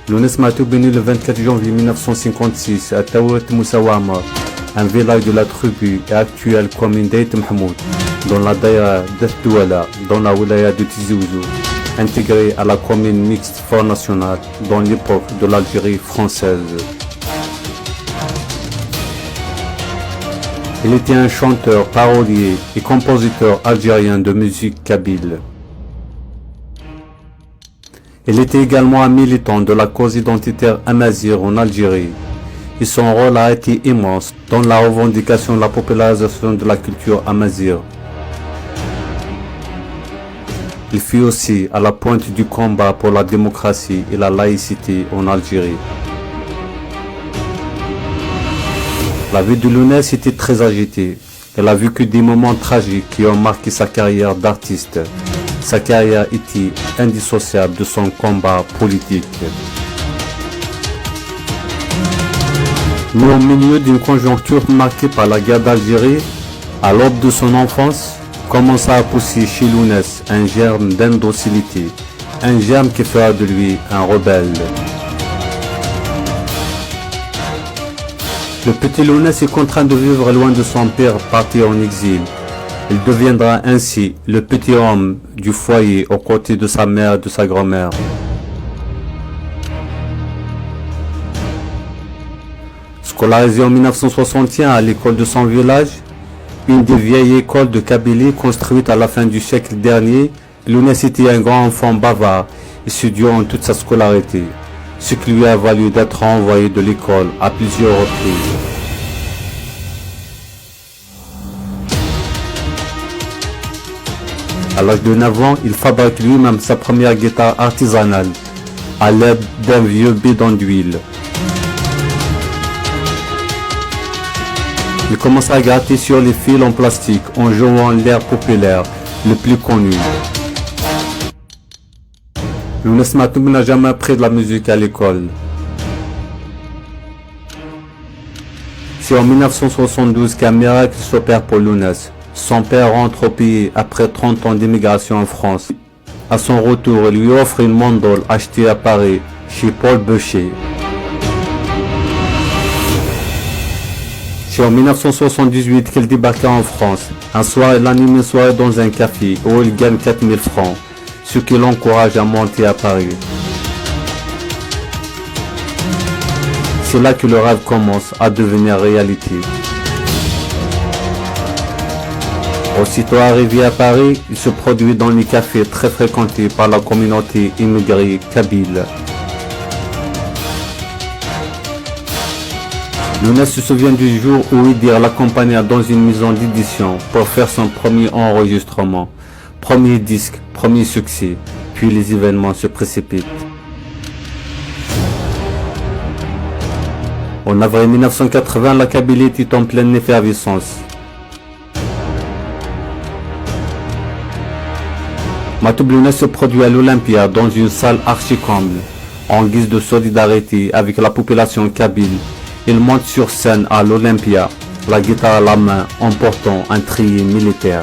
Lounès Matoub est né le 24 janvier 1956 à Taouet Moussaouama, un village de la tribu et actuelle commune d'Aït Mahmoud, dans la daïra d'Afdouala, dans la wilaya de Tizi Ouzou, intégré à la commune mixte Front National dans l'époque de l'Algérie française. Il était un chanteur, parolier et compositeur algérien de musique kabyle. Il était également un militant de la cause identitaire amazigh en Algérie, et son rôle a été immense dans la revendication de la popularisation de la culture amazigh. Il fut aussi à la pointe du combat pour la démocratie et la laïcité en Algérie. La vie de Lounès était très agitée. Elle a vécu des moments tragiques qui ont marqué sa carrière d'artiste. Sa carrière était indissociable de son combat politique. Mais au milieu d'une conjoncture marquée par la guerre d'Algérie, à l'aube de son enfance, commença à pousser chez Lounès un germe d'indocilité, un germe qui fera de lui un rebelle. Le petit Lounès est contraint de vivre loin de son père parti en exil. Il deviendra ainsi le petit homme du foyer aux côtés de sa mère et de sa grand-mère. Scolarisé en 1961 à l'école de son village, une des vieilles écoles de Kabylie construite à la fin du siècle dernier, Lounès était un grand enfant bavard et ce durant toute sa scolarité, ce qui lui a valu d'être renvoyé de l'école à plusieurs reprises. À l'âge de 9 ans, il fabrique lui-même sa première guitare artisanale à l'aide d'un vieux bidon d'huile. Il commence à gratter sur les fils en plastique en jouant l'air populaire le plus connu. Lounès Matoub n'a jamais appris de la musique à l'école. C'est en 1972 qu'un miracle s'opère pour Lounès. Son père rentre au pays après 30 ans d'immigration en France. À son retour, il lui offre une mandole achetée à Paris chez Paul Beucher. C'est en 1978 qu'il débarqua en France. Un soir, il anime une soirée dans un café où il gagne 4000 francs, ce qui l'encourage à monter à Paris. C'est là que le rêve commence à devenir réalité. Aussitôt arrivé à Paris, il se produit dans les cafés très fréquentés par la communauté immigrée kabyle. Lounès se souvient du jour où Idir l'accompagna dans une maison d'édition pour faire son premier enregistrement, premier disque, premier succès, puis les événements se précipitent. En avril 1980, la Kabylie était en pleine effervescence. Matoub Lounès se produit à l'Olympia dans une salle archi-comble. En guise de solidarité avec la population kabyle, il monte sur scène à l'Olympia, la guitare à la main, en portant un treillis militaire.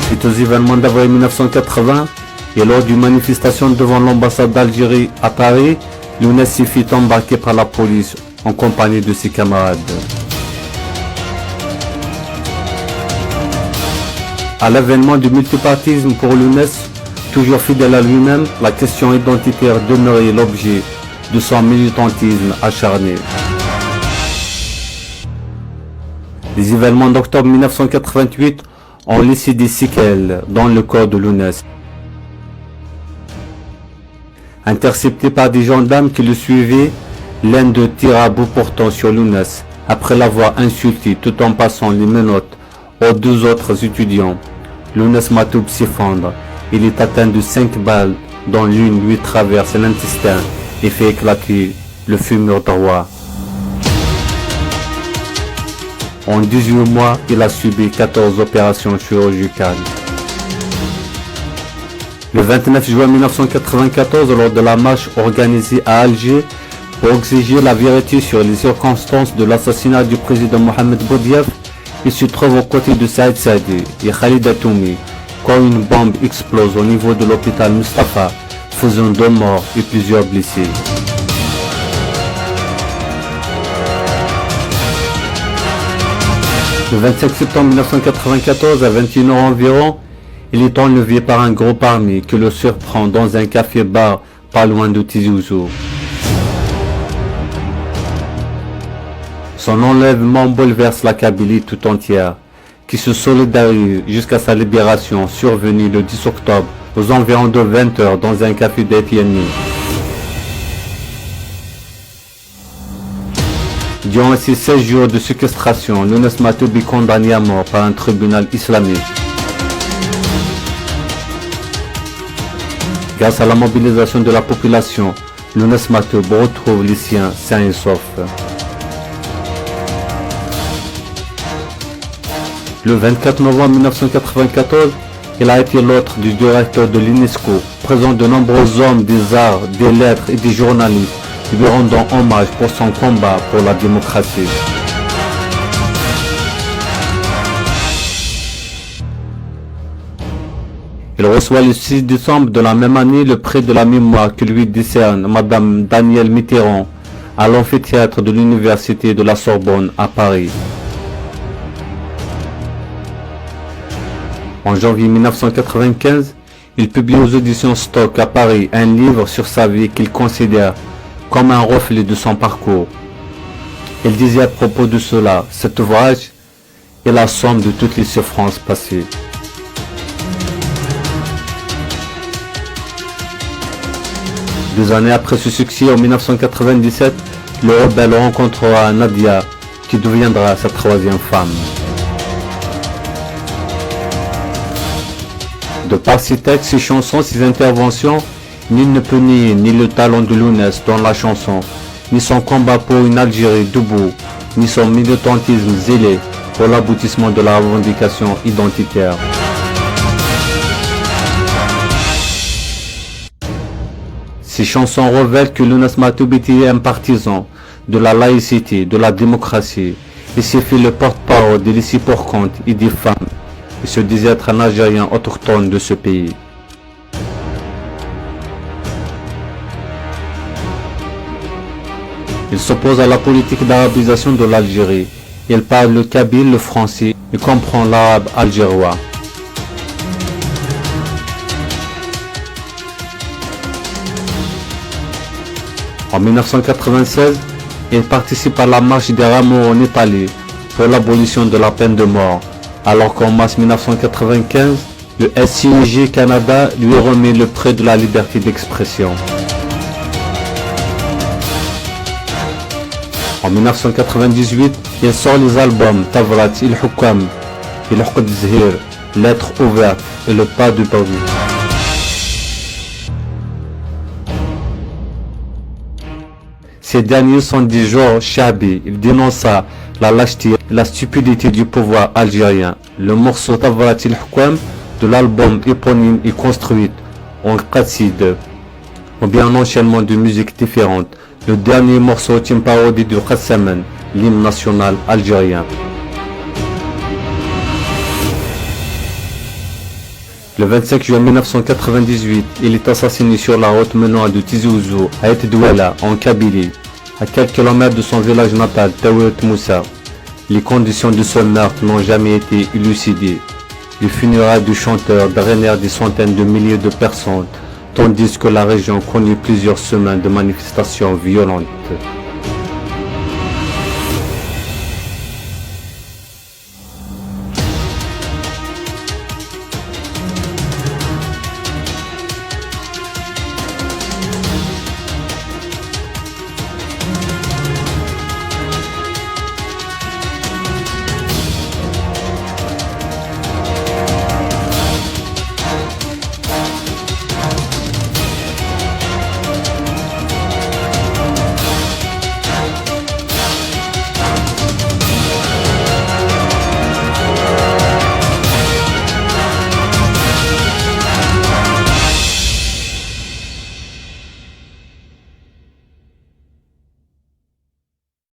Suite aux événements d'avril 1980 et lors d'une manifestation devant l'ambassade d'Algérie à Paris, Lounès s'y fit embarquer par la police en compagnie de ses camarades. À l'avènement du multipartisme pour Lounès, toujours fidèle à lui-même, la question identitaire demeurait l'objet de son militantisme acharné. Les événements d'octobre 1988 ont laissé des séquelles dans le corps de Lounès. Intercepté par des gendarmes qui le suivaient, l'un d'eux tira à bout portant sur Lounès après l'avoir insulté tout en passant les menottes aux deux autres étudiants. Lounès Matoub s'effondre. Il est atteint de 5 balles dont l'une lui traverse l'intestin et fait éclater le fémur droit. En 18 mois, il a subi 14 opérations chirurgicales. Le 29 juin 1994, lors de la marche organisée à Alger pour exiger la vérité sur les circonstances de l'assassinat du président Mohamed Boudiaf, il se trouve aux côtés de Saïd Saadi et Khalid Atoumi, quand une bombe explose au niveau de l'hôpital Mustapha, faisant 2 morts et plusieurs blessés. Le 25 septembre 1994, à 21h environ, il est enlevé par un groupe armé qui le surprend dans un café-bar pas loin de Tizi Ouzou. Son enlèvement bouleverse la Kabylie tout entière, qui se solidarise jusqu'à sa libération survenue le 10 octobre aux environs de 20h dans un café d'Etienne. Durant ces 16 jours de séquestration, Younes Matoubi est condamné à mort par un tribunal islamique. Grâce à la mobilisation de la population, Younes Matoubi retrouve les siens sains et saufs. Le 24 novembre 1994, il a été l'hôte du directeur de l'UNESCO, présent de nombreux hommes des arts, des lettres et des journalistes, lui rendant hommage pour son combat pour la démocratie. Il reçoit le 6 décembre de la même année le prix de la mémoire que lui décerne Madame Danielle Mitterrand à l'amphithéâtre de l'Université de la Sorbonne à Paris. En janvier 1995, il publie aux éditions Stock à Paris un livre sur sa vie qu'il considère comme un reflet de son parcours. Il disait à propos de cela, cet ouvrage est la somme de toutes les souffrances passées. Deux années après ce succès, en 1997, le rebelle rencontrera Nadia, qui deviendra sa 3e femme. De par ses textes, ses chansons, ses interventions, nul ne peut nier ni le talent de Younes dans la chanson, ni son combat pour une Algérie debout, ni son militantisme zélé pour l'aboutissement de la revendication identitaire. Ces chansons révèlent que Younes Matoubi était un partisan de la laïcité, de la démocratie, et s'est fait le porte-parole des laissés pour compte et des femmes. Il se disait être un Algérien autochtone de ce pays. Il s'oppose à la politique d'arabisation de l'Algérie. Il parle le kabyle, le français et comprend l'arabe algérois. En 1996, il participe à la marche des rameaux en Italie pour l'abolition de la peine de mort. Alors qu'en mars 1995, le SIG Canada lui remet le prix de la liberté d'expression. En 1998, il sort les albums Tavrat Il Hukam, Il Hukd Zhir, Lettres ouvertes et Le pas du Baoui. Ces derniers sont des genres shabi. Il dénonça la lâcheté et la stupidité du pouvoir algérien. Le morceau Tavrat Il Hukam de l'album éponyme est construit en qassid, ou bien un enchaînement de musiques différentes. Le dernier morceau est une parodie du Qassaman, l'hymne national algérien. Le 25 juin 1998, il est assassiné sur la route menant de Tizi Ouzou à Et Douala, en Kabylie, à quelques kilomètres de son village natal, Taouet Moussa. Les conditions de ce meurtre n'ont jamais été élucidées. Les funérailles du chanteur drainèrent des centaines de milliers de personnes, tandis que la région connut plusieurs semaines de manifestations violentes.